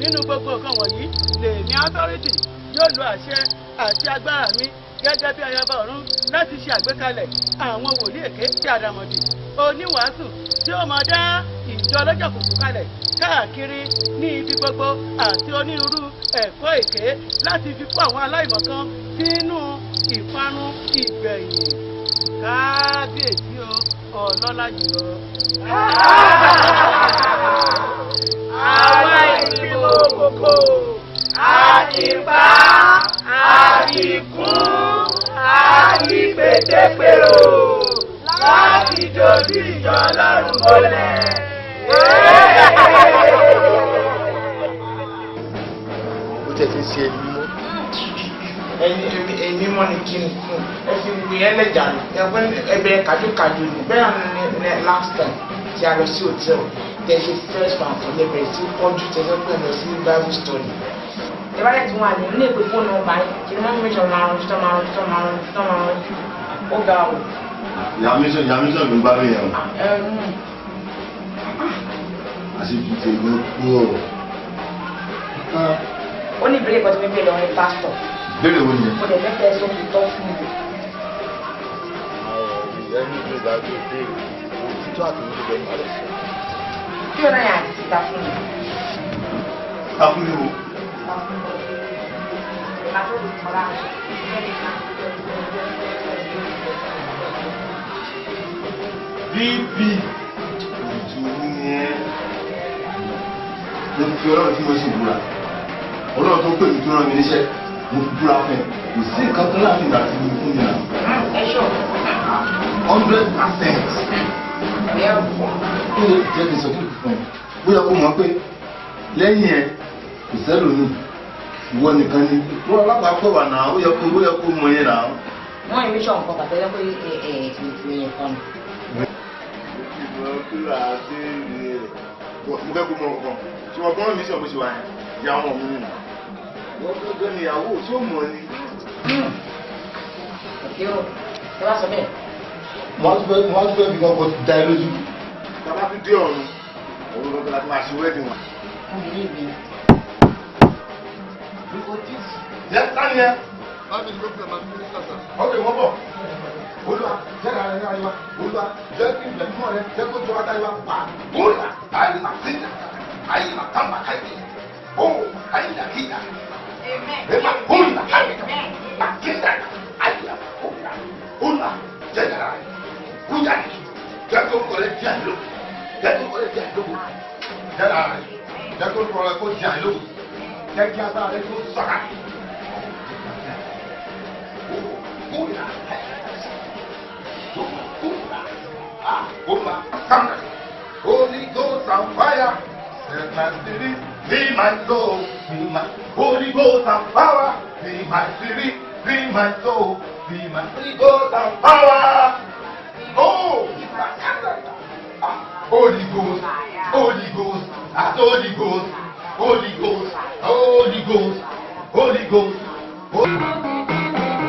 Nínú gbogbo nǹkan wọ̀nyí lèmi authority yóò lo àṣẹ àti agbára mi gẹ́gẹ́ bí ayaba ọ̀run láti ṣe àgbékalẹ̀ àwọn wòlíì èké tí àdàmọ̀dì oníwàásù tí ó máa dá ìjọ ọlọ́jà kòkó kalẹ̀ káàkiri ní ibi gbogbo àti onírúurú ẹ̀kọ́ èké láti fi kó àwọn aláìmọ̀kan sínú ìparun ìgbẹ̀yìn. Kábíyèsí o, ọlọ́lá jùlọ. Àwa ìgbìmọ̀ òkòkò àdìpá àdìkún àdìpètèpèrò láti dojú ìjọ Ọlọ́run bolẹ̀. Ó tẹ̀ fi ṣe ẹni mọ́. ẹni mọ́ ni kí n fún ẹ fi wù yẹn lẹ́jà ni ẹbẹ̀ kájúkájú ni bẹ́ẹ̀ ni last time tí a lọ sí hòtẹ́ẹ̀lì tẹ̀ ṣe first one fún lẹ́bẹ̀ẹ́ tí pọ́jú tẹ̀sán pé lọ sí Bible study. ìbálẹ̀ tí wọ́n á lè ní èpè fóònù ọba yìí kí ni wọ́n fi mẹ́sàn-án márùn-ún ó ga o. Yàmísọ̀ ló ń bá mi yẹn o. Àṣejù tèmi kú ọ̀rọ̀. Ó ní ìbéèrè kan tí wọ́n gbé lọ ní pásítọ̀. Béèrè wo nìyẹn? Mo lè fẹ́ kẹ́ sókè tọ́ fún mi. Ẹni tó dájú ìbéèrè òtítọ́ àti òtítọ́ bẹ̀rẹ̀ lálẹ́ sí. Kí ló náà yà àti síta fún mi? Káfíńlì wo? Bíbí ìtùnú ni ẹ́. Mo fi Ọlọ́run tí mo sì búra. Ọlọ́run tó pè mí tó rán mi níṣẹ́. Mo fi búra fún ẹ. Kò sí nǹkan kan láti ìgbà tí mo fún mi náà. Ẹ ṣọ́. 100%. Kí ni jẹ́ kí n sọ kí n fún ẹ? Bóyá kó mọ̀ pé lẹ́yìn ẹ kò sẹ́lòmíì. Ìwọ nìkan ni. Wọ́n alábàápọ̀ wà náà. Ó yẹ kó mọ yẹn náà. Wọ́n yìí mission kan pàtó yẹ pé èèyàn kan ni. Mo fẹ́ kó mọ ọkàn. Ṣé wọ́n gbọ́n mission bó ṣe wà yẹn? Ìyá wọn mi nù. Wọ́n gbọ́dọ̀ ní ìyàwó tí ó mọ̀ ni. Òkè o, ẹ bá sọ bẹ́ẹ̀. Wọ́n tún fẹ́ fi kọ́kọ́ da ẹ lójú. Bàbá fi dé ọ̀run. Òun lọ́gbọ́n láti máa ṣe wẹ́ẹ̀dì wọn. Wọ́n bí lébi. Jẹ́ sáni ẹ. Bámi ni ló fi ẹ̀ máa ní mínísítà sà. ọ̀rẹ́ wọn bọ̀ olúwa jẹ́ra rẹ̀ náà yíwá olúwa jẹ́ kí ìgbẹ́ mímọ́ rẹ̀ jẹ́ kó jọba dá yíwá pa olúwa ayé ma sí ayé ma kàn máa káyé o ayé ma kí ya ẹ ma kó ìlà káyé ma kí ya ayé ma kó ìlà olúwa jẹ́ra rẹ̀ kújà ní jẹ́ kó kọ́ rẹ̀ di àyè jẹ́ kó kọ́ rẹ̀ di àyè lóko jẹ́ra rẹ̀ jẹ́ kó kọ́ rẹ̀ kó di àyè lóko jẹ́ kí agbára rẹ̀ kó sọ̀rọ̀ Holy Ghost on fire, set my spirit, be my soul, be my Holy Ghost on power, be my spirit, be my soul, be my Holy Ghost on power. Oh, Holy Ghost, Holy Ghost, Holy Ghost, Holy Ghost, Holy Ghost, Holy Ghost, Holy Ghost.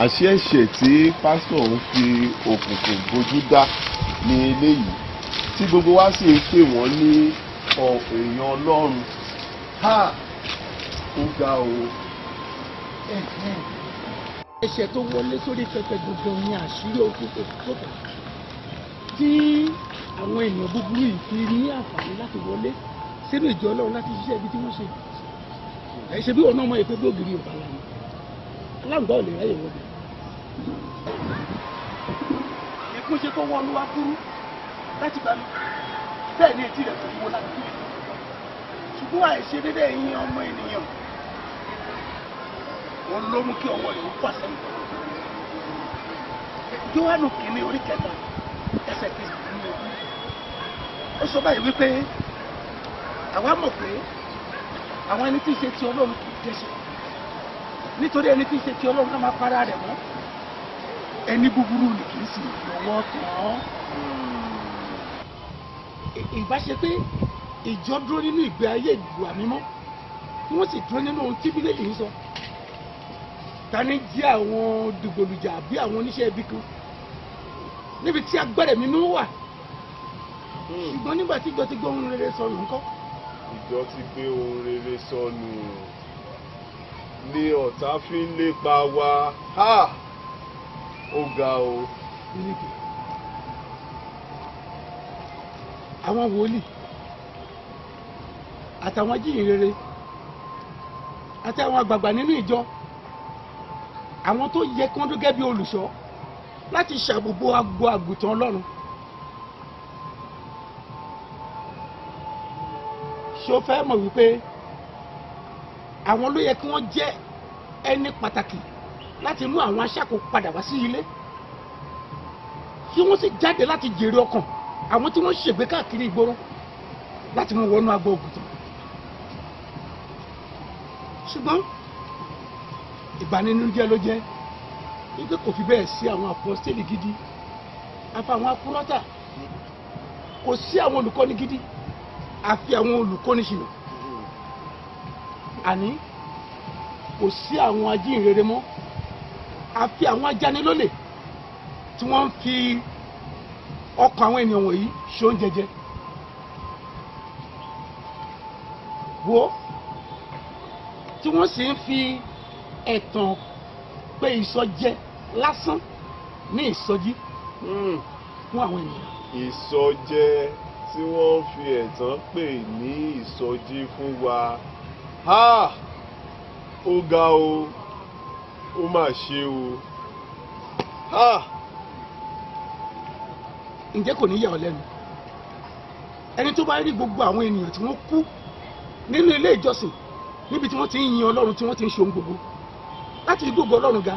àṣé ẹ̀ṣẹ̀ tí pásítọ̀ ń fi òkùnkùn bójú dá ní eléyìí tí gbogbo wa sì ń pè wọ́n ní èèyàn ọlọ́run ó ga o. ẹ̀ṣẹ̀ tó wọlé sórí pẹpẹ gbogbo ní àṣírí òkùnkùn tó tẹ̀ tí àwọn ènìyàn búburú yìí fi ní àǹfààní láti wọlé sínú ìjọ ọlọ́run láti ṣiṣẹ́ ibi tí wọ́n ṣe ẹ̀ ṣe bí ọ̀nà ọmọ ìpè bí ògiri ò bá lánàá aláǹgbá ò lè ráyè wọlé. ìkúnṣe tó wọnú wá kúrú láti gbà mí bẹ́ẹ̀ ni etí rẹ̀ tó wọ láti kúrú ṣùgbọ́n àìṣe dédé ẹ̀yin ọmọ ènìyàn wọn ló mú kí ọwọ́ rẹ̀ ó pàṣẹ nìkan. Jóhánù kìíní orí kẹta ẹsẹ̀ kejì ní ojú ó sọ báyìí wípé àwa mọ̀ pé àwọn ẹni tí ń ṣe ti ọlọ́run kì í dẹ́ṣẹ̀ nítorí ẹni tí ń ṣe ti ọlọ́run náà máa para rẹ̀ mọ́ ẹni búburú ni kì í sì lọ́wọ́ kàn án. ìbáṣe pé ìjọ dúró nínú ìgbé ayé ìwà mímọ́ tí wọ́n sì dúró nínú ohun tí bíbélì ń sọ ta ni jẹ́ àwọn dìgbòlùjà àbí àwọn oníṣẹ́ ibi kan níbi tí agbára ẹ̀mí mímọ́ wà ṣùgbọ́n nígbà tí ìjọ ti gbé ohun rere sọnù ńkọ́. ìjọ ti gbé ohun rere sọnù ni ọ̀tá fi ń lépa wa ó ga o. àwọn wòlíì àtàwọn ajíhìnrere àti àwọn àgbààgbà nínú ìjọ àwọn tó yẹ kí wọ́n dún gẹ́gẹ́ bí olùṣọ́ láti ṣàbòbò agbo àgùntàn ọlọ́run ṣó fẹ́ mọ̀ wípé àwọn ló yẹ kí wọ́n jẹ́ ẹni pàtàkì láti mú àwọn aṣáko padà wá sí ilé kí wọ́n sì jáde láti jèrè ọkàn àwọn tí wọ́n ṣègbé káàkiri ìgboro láti mú wọnú agbo àgùntàn ṣùgbọ́n ìbanilójẹ́ ló jẹ́ wípé kò fi bẹ́ẹ̀ sí àwọn apọ́sítélì gidi àfi àwọn apúrọ́tà kò sí àwọn olùkọ́ni gidi àfi àwọn olùkọ́ni ṣìnà àní kò sí àwọn ajíhìnrere mọ́ àfi àwọn ajánilólè tí wọ́n ń fi ọkàn àwọn ènìyàn wọ̀nyí ṣoúnjẹ jẹ wo tí wọ́n sì ń fi ẹ̀tàn pé ìsọjẹ lásán ní ìsọjí fún àwọn ènìyàn. ìsọjẹ tí wọ́n fi ẹ̀tàn pè ní ìsọjí fún wa ó ga o ó mà ṣe o. ǹjẹ́ kò ní yà ọ́ lẹ́nu ẹni tó bá rí gbogbo àwọn ènìyàn tí wọ́n kú nínú ilé ìjọsìn níbi tí wọ́n ti ń yin ọlọ́run tí wọ́n ti ń ṣe ohun gbogbo láti gbogbo ọlọ́run ga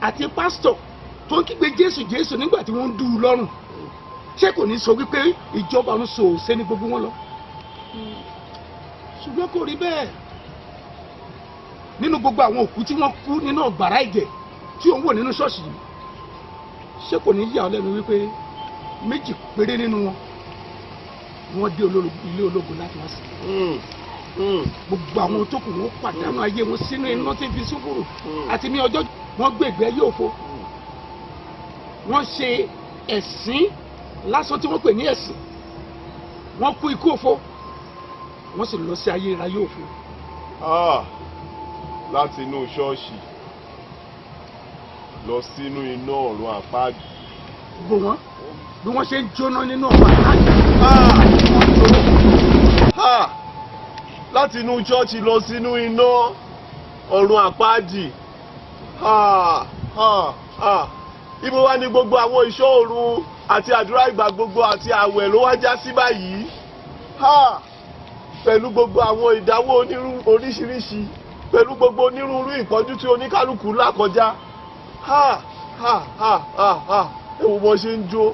àti pásítọ̀ tó ń kígbe jésù jésù nígbà tí wọ́n ń dú u lọ́rùn ṣé kò ní sọ wípé ìjọba ọ̀run sòòṣe ní gbogbo wọn lọ ṣùgbọ́n kò rí bẹ́ẹ̀ nínú gbogbo àwọn òkú tí wọ́n kú nínú ọ̀gbàrá ẹ̀jẹ̀ tí ò ń wò nínú ṣọ́ọ̀ṣì yìí ṣé kò ní yà ọ́ lẹ́nu wípé méjì péré nínú wọn wọ́n dé ilé ológun láti wá sí gbogbo àwọn tó kù wọn pàdánù ayé wọn sínú iná tí ń fi súnfúrù àti ní ọjọ́ wọn gbé ìgbé ayé òfo wọ́n ṣe ẹ̀sìn lásán tí wọ́n pè ní ẹ̀sìn wọ́n kú ikú òfo wọ́n sì lọ sí ayé ìráyé òfo. láti inú ṣọ́ọ̀ṣì lọ sínú iná ọ̀run àpáàdì. bò wọ́n bí wọ́n ṣe ń jóná nínú ọ̀run àpáàdì. láti inú ṣọ́ọ̀ṣì lọ sínú iná ọ̀run àpáàdì. ibo wá ní gbogbo àwọn ìṣọ́ òru àti àdúrà ìgbà gbogbo àti àwẹ̀ ló wá já sí báyìí. pẹ̀lú gbogbo àwọn ìdáwó oríṣiríṣi pẹ̀lú gbogbo onírúurú ìpọ́njú tí oníkálukú là kọjá. ẹ wo bó ṣe ń jó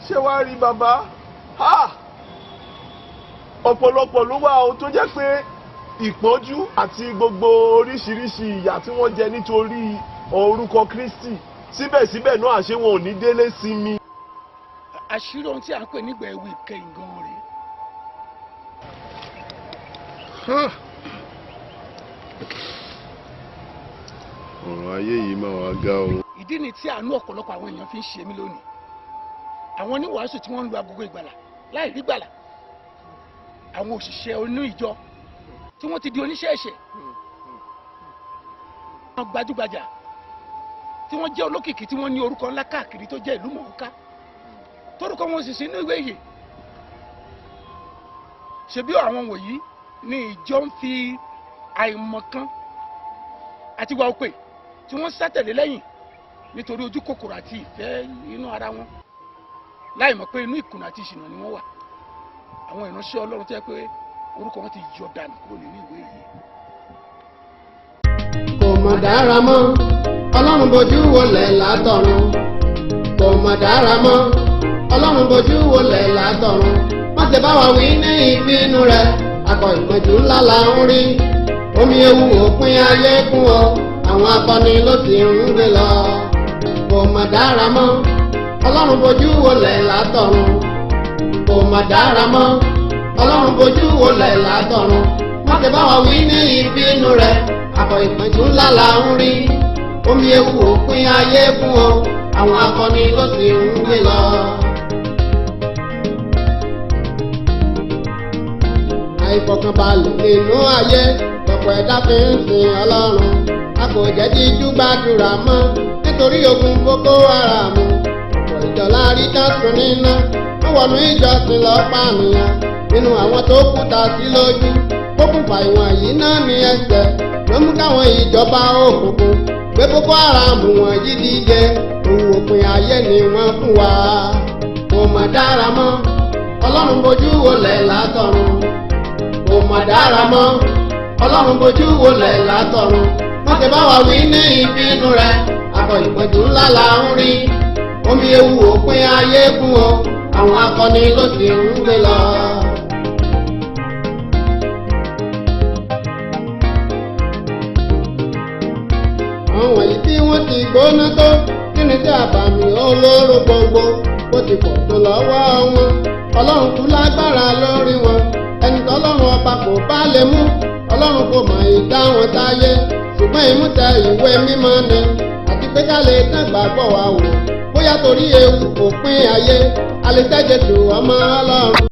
ṣé wàá rí bàbá. ọ̀pọ̀lọpọ̀ ló wà ó tó jẹ́ pé ìpọ́njú àti gbogbo oríṣiríṣi ìyà tí wọ́n jẹ nítorí orúkọ Kristi síbẹ̀síbẹ̀ náà àṣé wọn ò ní délé sinmi. àṣírí ohun tí à ń pè nígbà ewu ìkẹyìn gan rèé. ọ̀rọ̀ ayé yìí máa wá ga o. ìdí ni tí àánú ọ̀pọ̀lọpọ̀ àwọn èèyàn fi ń ṣe mí lónìí àwọn oníwàásù tí wọ́n ń lu agogo ìgbàlà láì rí gbàlà àwọn òṣìṣẹ́ onú ìjọ tí wọ́n ti di oníṣẹ́ ẹ̀ṣẹ̀ àwọn gbajúgbajà tí wọ́n jẹ́ olókìkí tí wọ́n ní orúkọ ńlá káàkiri tó jẹ́ ìlú mọ̀ọ́ká tórúkọ wọn sì sí inú ìwé ìyè ṣebí àwọn wọ̀nyí ni ìjọ ń fi àìmọ̀kan àti wà òpè tí wọ́n sátẹ̀lé lẹ́yìn nítorí ojú kòkòrò àti ìfẹ́ inú ara wọn láì mọ̀ pé inú ìkùnà àti ìṣìnà ni wọ́n wà àwọn ìránṣẹ́ Ọlọ́run tó yẹ pé orúkọ wọn ti yọ dànù kúrò nínú ìwé yìí. kò mọ̀ dára mọ́ Ọlọ́run bojú wọlé látọ̀run kò mọ̀ dára mọ́ Ọlọ́run bojú wọlé látọ̀run wọ́n ti bá wa wí ní ìpinnu rẹ̀ akọ ìpọ́njú ńlá la ń rí omi ewu òpin ayé kún ọ àwọn akọni ló ti ń gbé lọ kò mọ̀ dára mọ́ Ọlọ́run bojú wọlé látọ̀run kò mọ̀ dára mọ́ Ọlọ́run bojú wọlé látọ̀run wọ́n ti bá wa wí ní ìpinnu rẹ̀ akọ ìpọ́njú ńlá la ń rí omi ewu òpin ayé kún ọ àwọn akọni ló ti ń gbé lọ. àìfọkànbalẹ̀ nínú ayé lọ́pọ̀ ẹ̀dá fi ń sin Ọlọ́run a kò jẹ́ díjú gbàdúrà mọ́ nítorí ogun Boko Haram ọ̀pọ̀ ìjọ lárí dásun níná wọ́n wọnú ìjọsìn lọ́ọ́ pànìyàn nínú àwọn tó kúta sí lójú kókùnfà ìwọ̀n yìí náà ní ẹsẹ̀ ló mú káwọn ìjọba òkùnkùn gbé Boko Haram wọ̀nyí dìde òun òpin ayé ni wọ́n fún wa kò mọ̀ dára mọ́ Ọlọ́run bojú wọlé látọ̀run kò mọ̀ dára mọ́ Ọlọ́run bojú wọlé látọ̀run wọ́n ti bá wa wí ní ìbínú rẹ̀ akọ ìpọ́njú ńlá la ń rí omi ewu òpin ayé kún o àwọn akọni ló sì ń gbé lọ. àwọn wọ̀nyí tí wọ́n ti gbóná tó kí ni tí àbàmì olóró gbogbo bó ti pọ̀ tó lọ́wọ́ wọn Ọlọ́run kú lágbára lórí wọn ẹni tọ́lọ́run ọba kò bá lè mú Ọlọ́run kò mọ̀ ìdá wọn táyé ṣùgbọ́n ìmútẹ ìwé mímọ́ ni àti pé ká lè dàgbà bọ̀ wá wò bóyá torí ewu òpin ayé alẹ́ tẹ́jẹ̀ tó ọmọ Ọlọ́run.